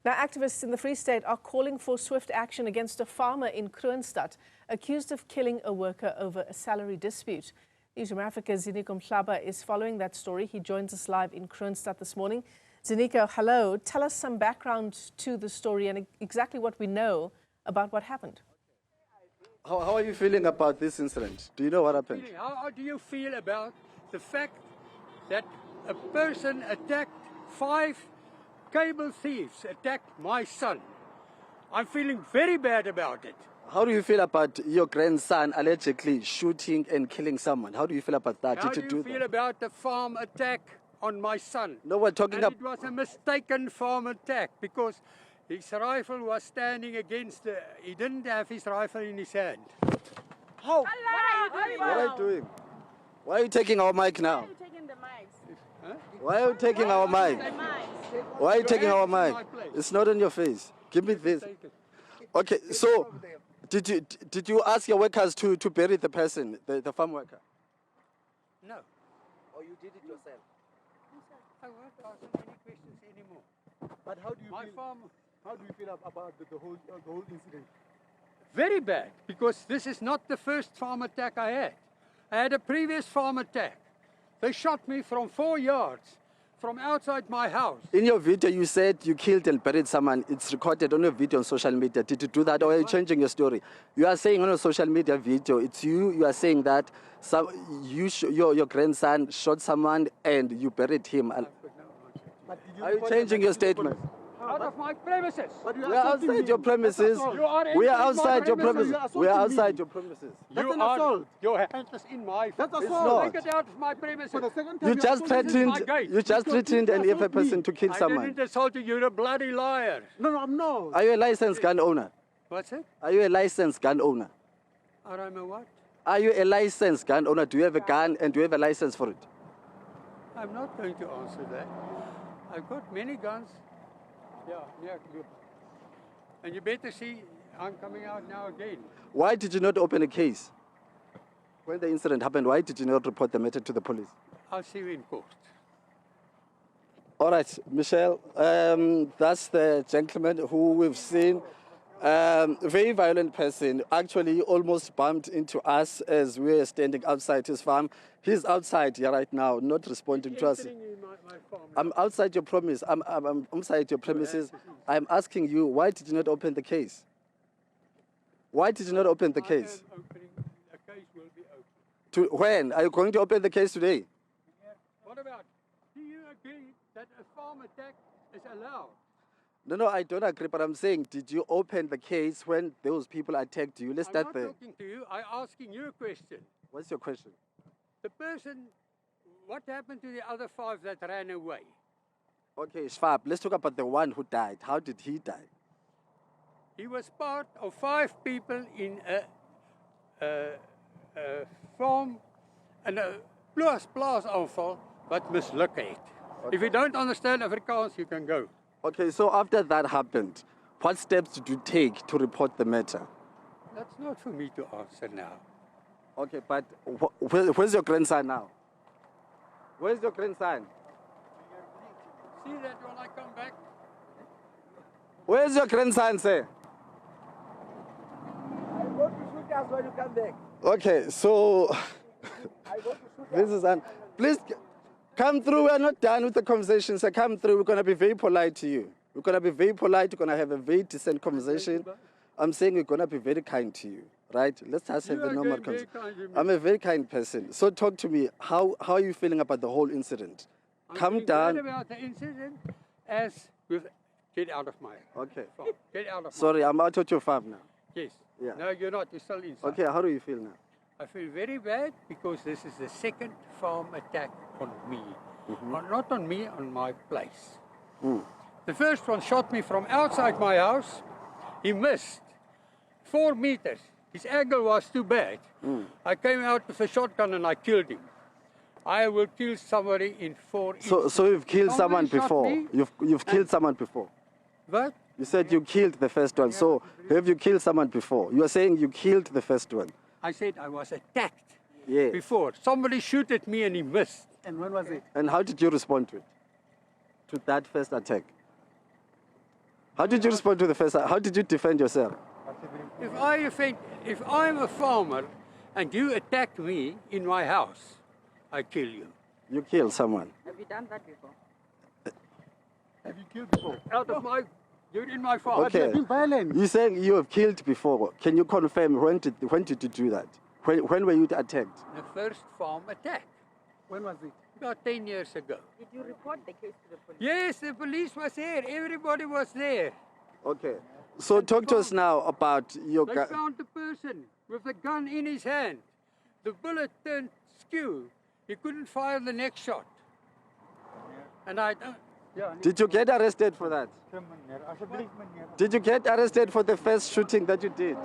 Now, activists in the Free State are calling for swift action against a farmer in Kroonstad accused of killing a worker over a salary dispute. Newzroom Afrika's Ziniko Mhlaba is following that story. He joins us live in Kroonstad this morning. Ziniko, hello. Tell us some background to the story and exactly what we know about what happened. How are you feeling about this incident? Do you know what happened? How do you feel about the fact that a person attacked 5 cable thieves, attacked my son? I'm feeling very bad about it. How do you feel about your grandson allegedly shooting and killing someone? How do you feel about that? How do you feel about the farm attack on my son? No, we're talking about... It was a mistaken farm attack because his rifle was standing against the... He didn't have his rifle in his hand. How? What are you doing? Why are you taking our mic now? Why are you taking the mics? Huh? Why are you taking our mic? Why are you taking our mic? It's not on your face. Give me this. Okay, so did you ask your workers to bury the person, the farm worker? No. Or you did it yourself? I won't ask any questions anymore. But how do you feel about the whole incident? Very bad, because this is not the first farm attack I had. I had a previous farm attack. They shot me from 4 yards from outside my house. In your video, you said you killed and buried someone. It's recorded on your video on social media. Did you do that, or are you changing your story? You are saying on a social media video, it's you are saying that your grandson shot someone and you buried him. Are you changing your statement? Out of my premises. We are outside your premises. We are outside your premises. We are outside your premises. That's an assault. Your hand is in my... That's It's assault. not. Take it out of my premises. For the second time, You just threatened an EFF person to kill I someone. didn't assault you. You're a bloody liar. No, I'm not. Are you a licensed gun owner? What's it? Are you a licensed gun owner? Or I'm a what? Are you a licensed gun owner? Do you have a gun and do you have a license for it? I'm not going to answer that. I've got many guns. Yeah, good. And you better see, I'm coming out now again. Why did you not open a case? When the incident happened, why did you not report the matter to the police? I'll see you in court. All right, Michelle, that's the gentleman who we've seen. A very violent person, actually almost bumped into us as we were standing outside his farm. He's outside here right now, not responding to us. I'm outside your promise. I'm outside your premises. I'm asking you, why did you not open the case? Why did you not open the case? A case will be open. When? Are you going to open the case today? What about, do you agree that a farm attack is allowed? No, I don't agree, but I'm saying, did you open the case when those people attacked you? Let's start there. I'm not talking to you, I'm asking you a question. What's your question? The person, what happened to the other 5 that ran away? Okay, Schwab, let's talk about the one who died. How did he die? He was part of 5 people in a farm, and a plaasaanval wat misluk het. If you don't understand Afrikaans, you can go. Okay, so after that happened, what steps did you take to report the matter? That's not for me to answer now. Okay, but where's your grandson now? Where's your grandson? See that when I come back? Where's your grandson, sir? I'm going to shoot us when you come back. Okay, so this is please come through. We're not done with the conversation, so come through. We're going to be very polite to you. We're going to be very polite. We're going to have a very decent conversation. I'm saying we're going to be very kind to you, right? Let's just have a normal conversation. I'm a very kind person. So talk to me. How are you feeling about the whole incident? Come down. I'm about the incident as with get out of my Okay. farm. Get out of Sorry, I'm out of your farm now. Yes. Yeah. No, you're not. You're still inside. Okay, how do you feel now? I feel very bad because this is the second farm attack on me. Not on me, on my place. The first one shot me from outside my house. He missed 4 meters. His angle was too bad. I came out with a shotgun and I killed him. I will kill somebody in 4 inches. So you've killed someone Somebody shot before? me. You've killed someone before? What? You said you killed the first one. So have you killed someone before? You are saying you killed the first one. I said I was attacked Yes. before. Somebody shoot at me and he missed. And when was it? And how did you respond to it? To that first attack? How did you respond to the first? How did you defend yourself? If I'm a farmer and you attack me in my house, I kill you. You killed someone. Have you done that before? Have you killed before? You're in my farm. Okay. Have you been violent? You saying you have killed before? Can you confirm when did you do that? When were you attacked? The first farm attack, When was it? about 10 years ago. Did you report the case to the police? Yes, the police was there. Everybody was there. Okay. So talk to us now about your. They found the person with the gun in his hand. The bullet turned skew. He couldn't fire the next shot. And I don't. Yeah. Did you get arrested for that? Meneer, alsjeblieft meneer. Did you get arrested for the first shooting that you did?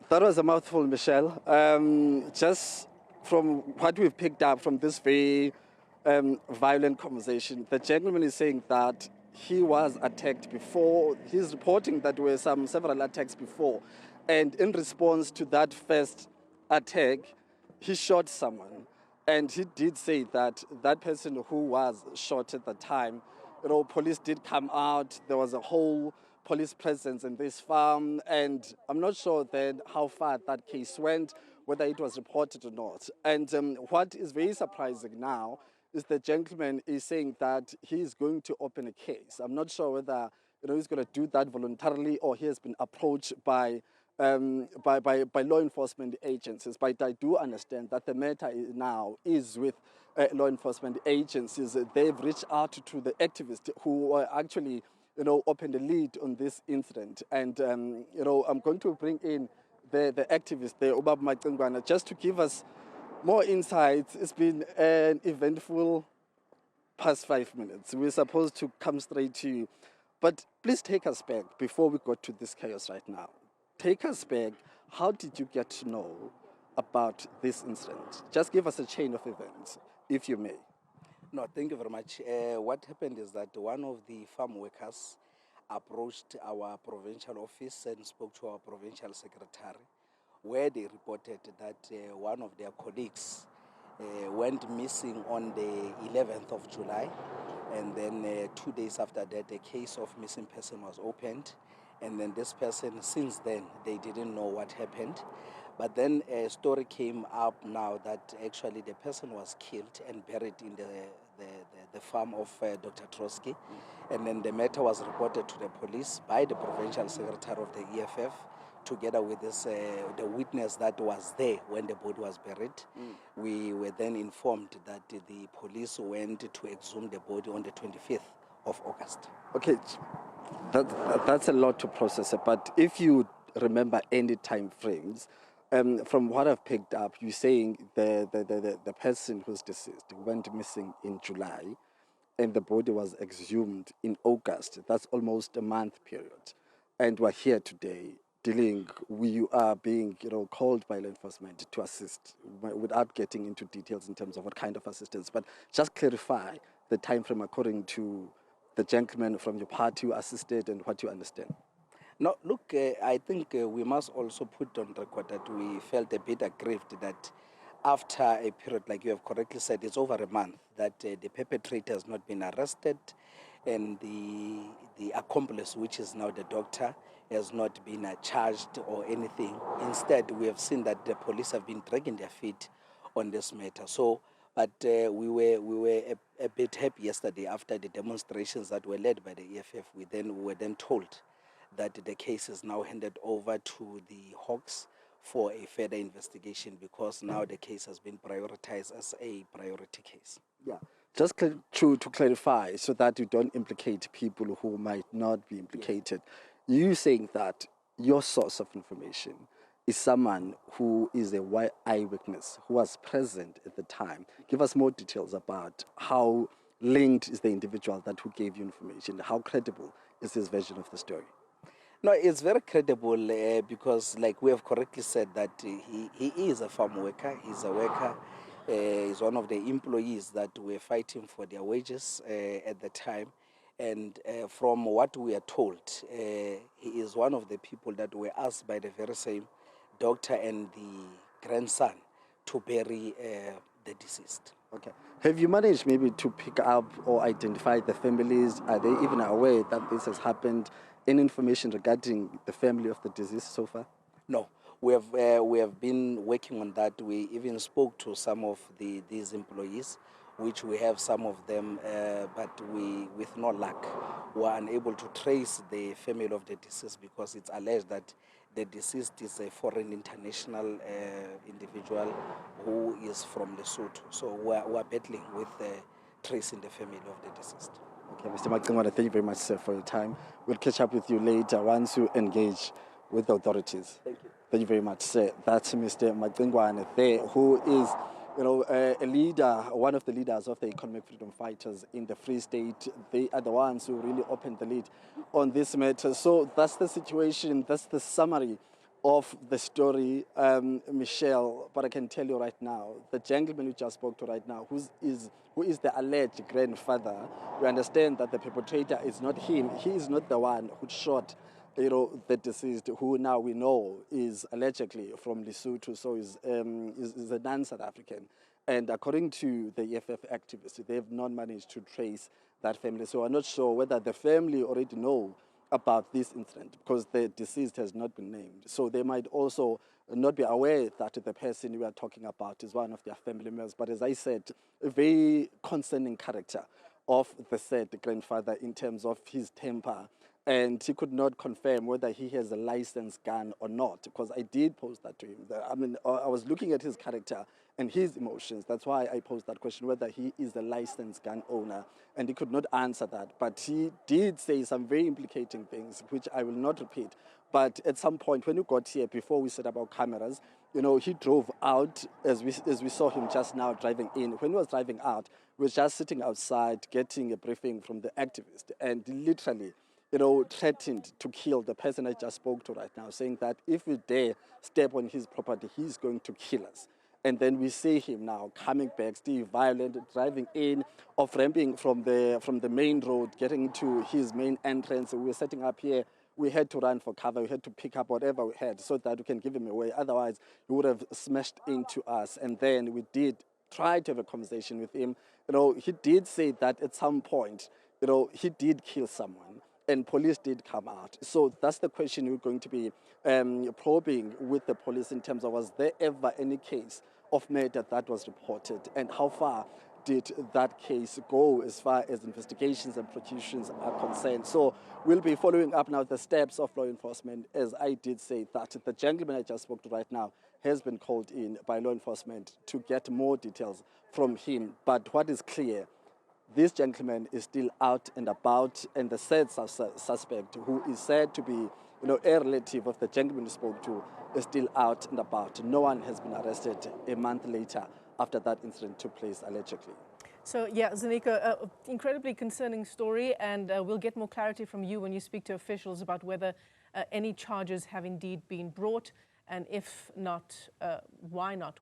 That was a mouthful, Michelle. Just from what we've picked up from this very violent conversation, the gentleman is saying that he was attacked before. He's reporting that there were several attacks before. And in response to that first attack, he shot someone. And he did say that that person who was shot at the time, police did come out. There was a whole police presence in this farm. And I'm not sure then how far that case went, whether it was reported or not. And what is very surprising now is the gentleman is saying that he's going to open a case. I'm not sure whether he's going to do that voluntarily or he has been approached by law enforcement agencies. But I do understand that the matter now is with law enforcement agencies. They've reached out to the activists who actually opened the lead on this incident. And I'm going to bring in the activist there, Ubaba Macengwana, just to give us more insights. It's been an eventful past 5 minutes. We're supposed to come straight to you. But please take us back before we go to this chaos right now. Take us back. How did you get to know about this incident? Just give us a chain of events, if you may. No, thank you very much. What happened is that one of the farm workers approached our provincial office and spoke to our provincial secretary, where they reported that one of their colleagues went missing on the 11th of July. And then 2 days after that, a case of missing person was opened. And then this person, since then, they didn't know what happened. But then a story came up now that actually the person was killed and buried in the farm of Dr. Trotsky. And then the matter was reported to the police by the provincial secretary of the EFF, together with this, the witness that was there when the body was buried. We were then informed that the police went to exhume the body on the 25th of August. Okay, that's a lot to process. But if you remember any time frames, from what I've picked up, you're saying the person who's deceased went missing in July and the body was exhumed in August. That's almost a month period. And we're here today we are being called by law enforcement to assist without getting into details in terms of what kind of assistance. But just clarify the time frame according to the gentleman from your party who assisted and what you understand. No, look, I think we must also put on record that we felt a bit aggrieved that after a period, like you have correctly said, it's over a month, that the perpetrator has not been arrested and the accomplice, which is now the doctor, has not been charged or anything. Instead, we have seen that the police have been dragging their feet on this matter. So, but we were a bit happy yesterday after the demonstrations that were led by the EFF. We were then told that the case is now handed over to the Hawks for a further investigation, because now the case has been prioritized as a priority case. Yeah. Just to clarify, so that you don't implicate people who might not be implicated, you saying that your source of information is someone who is a eyewitness, who was present at the time. Give us more details about how linked is the individual that who gave you information. How credible is his version of the story? No, it's very credible because, like we have correctly said, that he is a farm worker. He's a worker. He's one of the employees that were fighting for their wages at the time. And from what we are told, he is one of the people that were asked by the very same doctor and the grandson to bury the deceased. Okay. Have you managed maybe to pick up or identify the families? Are they even aware that this has happened? Any information regarding the family of the deceased so far? No, we have been working on that. We even spoke to some of these employees, which we have some of them, but with no luck, were unable to trace the family of the deceased because it's alleged that the deceased is a foreign international individual who is from Lesotho. So we're battling with tracing the family of the deceased. Okay, Mr. Mhlaba, thank you very much, sir, for your time. We'll catch up with you later once you engage with the authorities. Thank you. Thank you very much, sir. That's Mr. Mhlaba there, who is, a leader, one of the leaders of the economic freedom fighters in the Free State. They are the ones who really opened the lead on this matter. So that's the situation. That's the summary of the story, Michelle. But I can tell you right now, the gentleman you just spoke to right now, who is the alleged grandfather, we understand that the perpetrator is not him. He is not the one who shot the deceased, who now we know is allegedly from Lesotho, so is a non-South African. And according to the EFF activists, they have not managed to trace that family. So I'm not sure whether the family already know about this incident because the deceased has not been named. So they might also not be aware that the person we are talking about is one of their family members. But as I said, a very concerning character of the said grandfather in terms of his temper. And he could not confirm whether he has a licensed gun or not, because I did pose that to him. I was looking at his character and his emotions. That's why I posed that question, whether he is a licensed gun owner. And he could not answer that. But he did say some very implicating things, which I will not repeat. But at some point, when we got here, before we set up our cameras, he drove out, as we saw him just now driving in. When he was driving out, we were just sitting outside, getting a briefing from the activist. And literally, threatened to kill the person I just spoke to right now, saying that if we dare step on his property, he's going to kill us. And then we see him now coming back, still violent, driving in, off ramping from the main road, getting into his main entrance. We were setting up here. We had to run for cover. We had to pick up whatever we had so that we can give him away. Otherwise, he would have smashed into us. And then we did try to have a conversation with him. He did say that at some point, he did kill someone. And police did come out. So that's the question we're going to be probing with the police in terms of, was there ever any case of murder that was reported? And how far did that case go as far as investigations and prosecutions are concerned? So we'll be following up now the steps of law enforcement. As I did say, that the gentleman I just spoke to right now has been called in by law enforcement to get more details from him. But what is clear, this gentleman is still out and about, and the said suspect, who is said to be, a relative of the gentleman you spoke to, is still out and about. No one has been arrested a month later after that incident took place, allegedly. So, yeah, Ziniko, incredibly concerning story, and we'll get more clarity from you when you speak to officials about whether any charges have indeed been brought, and if not, why not?